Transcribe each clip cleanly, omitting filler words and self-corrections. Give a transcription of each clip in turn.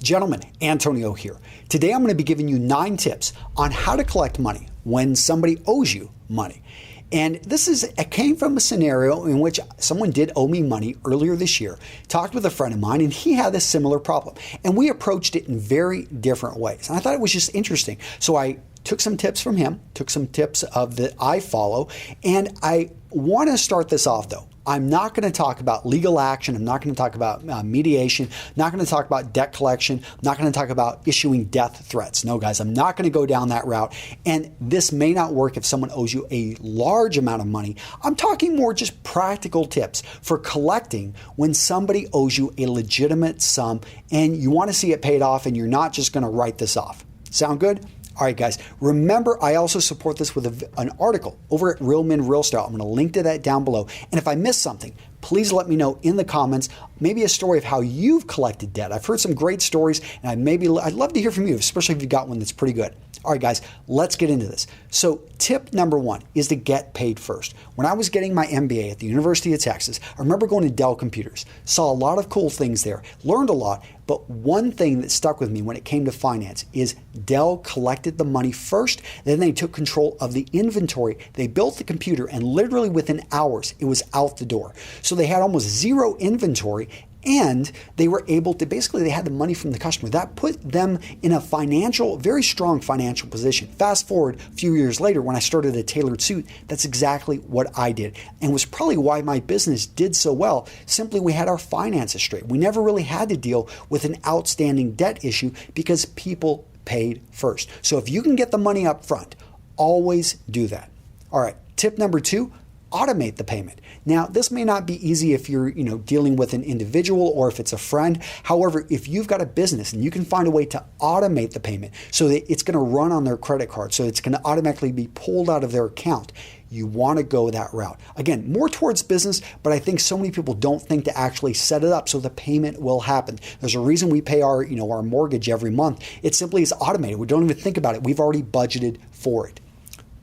Gentlemen, Antonio here. Today I'm going to be giving you 9 tips on how to collect money when somebody owes you money. And it came from a scenario in which someone did owe me money earlier this year. Talked with a friend of mine and he had a similar problem. And we approached it in very different ways. And I thought it was just interesting. So I took some tips from him, took some tips of that I follow, and I want to start this off though. I'm not going to talk about legal action. I'm not going to talk about mediation. Not going to talk about debt collection. Not going to talk about issuing death threats. No, guys, I'm not going to go down that route. And this may not work if someone owes you a large amount of money. I'm talking more just practical tips for collecting when somebody owes you a legitimate sum and you want to see it paid off and you're not just going to write this off. Sound good? All right, guys, remember, I also support this with an article over at Real Men Real Style. I'm going to link to that down below. And if I missed something, please let me know in the comments, maybe a story of how you've collected debt. I've heard some great stories, and I'd love to hear from you, especially if you've got one that's pretty good. All right, guys, let's get into this. So tip number 1 is to get paid first. When I was getting my MBA at the University of Texas, I remember going to Dell Computers, saw a lot of cool things there, learned a lot, but one thing that stuck with me when it came to finance is Dell collected the money first, then they took control of the inventory. They built the computer, and literally within hours, it was out the door. So they had almost zero inventory, and they were able to, basically they had the money from the customer. That put them in a very strong financial position. Fast forward a few years later when I started a tailored suit, that's exactly what I did, and was probably why my business did so well. Simply, we had our finances straight. We never really had to deal with an outstanding debt issue because people paid first. So if you can get the money up front, always do that. All right, tip number 2, automate the payment. Now, this may not be easy if you're, dealing with an individual or if it's a friend. However, if you've got a business and you can find a way to automate the payment so that it's going to run on their credit card, so it's going to automatically be pulled out of their account, you want to go that route. Again, more towards business, but I think so many people don't think to actually set it up so the payment will happen. There's a reason we pay our mortgage every month. It simply is automated. We don't even think about it. We've already budgeted for it.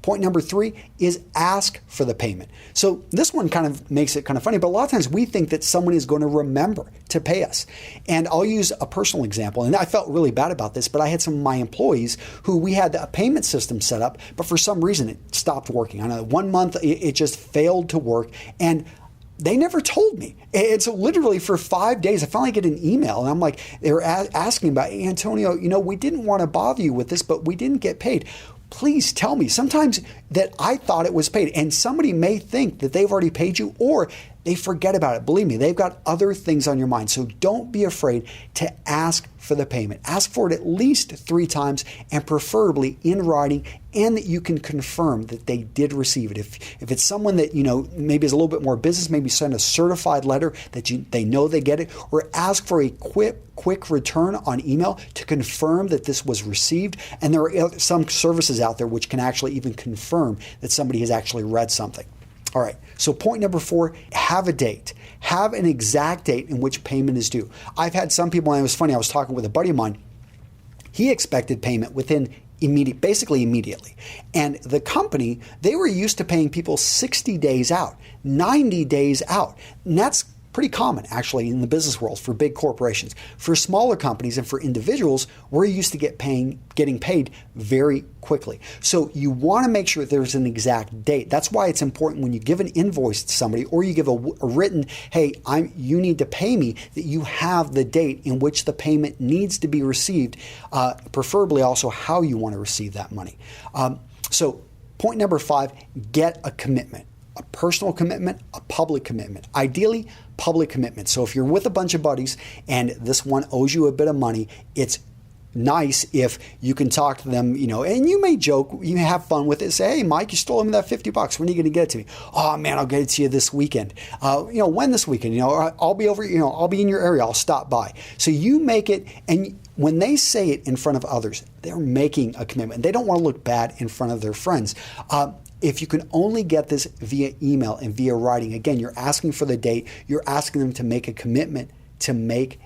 Point number 3 is ask for the payment. So this one kind of makes it kind of funny, but a lot of times we think that someone is going to remember to pay us. And I'll use a personal example, and I felt really bad about this, but I had some of my employees who we had a payment system set up, but for some reason it stopped working. I know 1 month it just failed to work, and they never told me. And so literally for 5 days, I finally get an email, and I'm like, they were asking about, hey, Antonio, we didn't want to bother you with this, but we didn't get paid. Please tell me. Sometimes that I thought it was paid, and somebody may think that they've already paid you, or they forget about it. Believe me, they've got other things on your mind. So don't be afraid to ask for the payment. Ask for it at least 3 times, and preferably in writing, and that you can confirm that they did receive it. If it's someone that maybe is a little bit more business, maybe send a certified letter that they know they get it, or ask for a quick return on email to confirm that this was received. And there are some services out there which can actually even confirm that somebody has actually read something. All right, so point number 4, have a date. Have an exact date in which payment is due. I've had some people, and it was funny, I was talking with a buddy of mine. He expected payment within basically immediately. And the company, they were used to paying people 60 days out, 90 days out. And that's pretty common actually in the business world for big corporations. For smaller companies and for individuals, we're used to getting paid very quickly. So you want to make sure there's an exact date. That's why it's important when you give an invoice to somebody, or you give a written, hey, you need to pay me, that you have the date in which the payment needs to be received, preferably also how you want to receive that money. So point number 5, get a commitment. A personal commitment, a public commitment. Ideally, public commitment. So if you're with a bunch of buddies and this one owes you a bit of money, it's nice if you can talk to them, and you may joke, you have fun with it. Say, hey, Mike, you stole him that $50. When are you going to get it to me? Oh man, I'll get it to you this weekend. When this weekend? I'll be over. I'll be in your area. I'll stop by. So you make it, and when they say it in front of others, they're making a commitment. They don't want to look bad in front of their friends. If you can only get this via email and via writing, again, you're asking for the date, you're asking them to make a commitment to make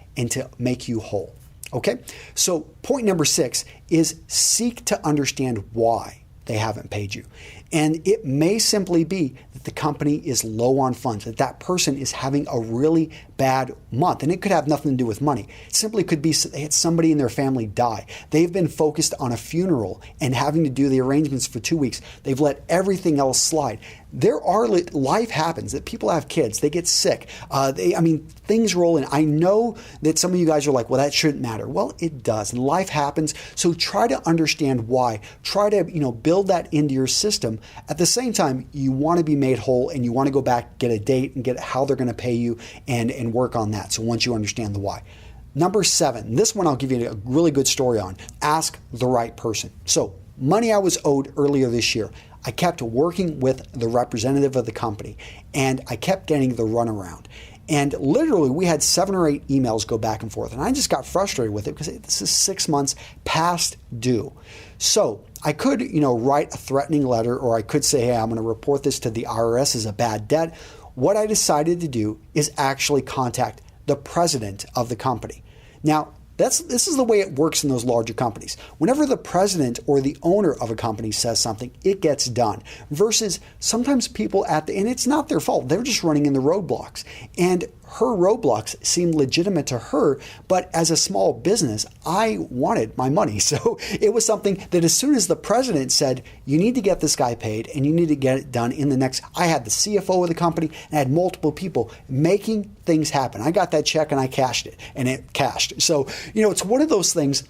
you whole. Okay? So point number 6 is seek to understand why they haven't paid you. And it may simply be that the company is low on funds, that person is having a really bad month. And it could have nothing to do with money. It simply could be they had somebody in their family die. They've been focused on a funeral and having to do the arrangements for 2 weeks. They've let everything else slide. Life happens, that people have kids, they get sick. Things roll in. I know that some of you guys are like, well, that shouldn't matter. Well, it does. And life happens. So try to understand why. Try to, build that into your system. At the same time, you want to be made whole and you want to go back, get a date and get how they're going to pay you and work on that. So once you understand the why. Number 7, this one I'll give you a really good story on. Ask the right person. So money I was owed earlier this year. I kept working with the representative of the company and I kept getting the runaround. And literally we had 7 or 8 emails go back and forth. And I just got frustrated with it because this is 6 months past due. So I could, write a threatening letter, or I could say, hey, I'm going to report this to the IRS as a bad debt. What I decided to do is actually contact the president of the company. Now, this is the way it works in those larger companies. Whenever the president or the owner of a company says something, it gets done. Versus sometimes people and it's not their fault. They're just running in the roadblocks. And her roadblocks seemed legitimate to her, but as a small business, I wanted my money. So it was something that as soon as the president said, you need to get this guy paid and you need to get it done in the next, I had the CFO of the company and I had multiple people making things happen. I got that check and I cashed it and it cashed. So, it's one of those things.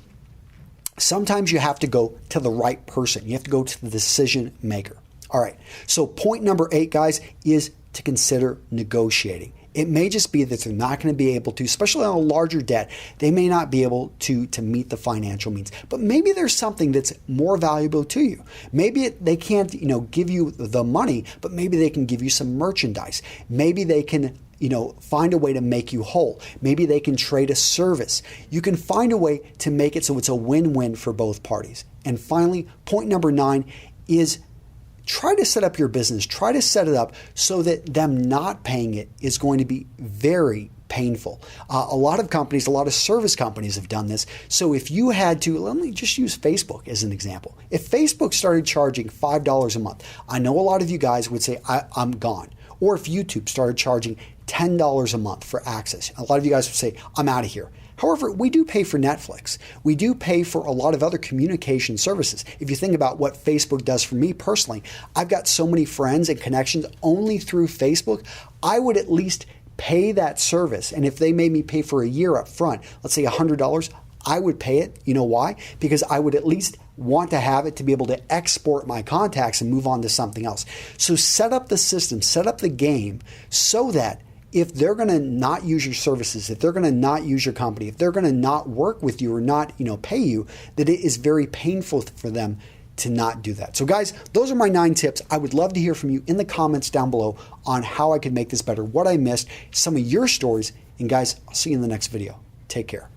Sometimes you have to go to the right person. You have to go to the decision maker. All right. So point number 8, guys, is to consider negotiating. It may just be that they're not going to be able to, especially on a larger debt, they may not be able to meet the financial means. But maybe there's something that's more valuable to you. Maybe they can't, give you the money, but maybe they can give you some merchandise. Maybe they can, find a way to make you whole. Maybe they can trade a service. You can find a way to make it so it's a win-win for both parties. And finally, point number 9 is try to set up your business. Try to set it up so that them not paying it is going to be very painful. A lot of companies, a lot of service companies have done this. So if you had to, let me just use Facebook as an example. If Facebook started charging $5 a month, I know a lot of you guys would say, I'm gone. Or if YouTube started charging $10 a month for access, a lot of you guys would say, I'm out of here. However, we do pay for Netflix. We do pay for a lot of other communication services. If you think about what Facebook does for me personally, I've got so many friends and connections only through Facebook. I would at least pay that service. And if they made me pay for a year up front, let's say $100, I would pay it. You know why? Because I would at least want to have it to be able to export my contacts and move on to something else. So set up the system, set up the game so that if they're going to not use your services, if they're going to not use your company, if they're going to not work with you or not, pay you, that it is very painful for them to not do that. So guys, those are my 9 tips. I would love to hear from you in the comments down below on how I could make this better, what I missed, some of your stories. And guys, I'll see you in the next video. Take care.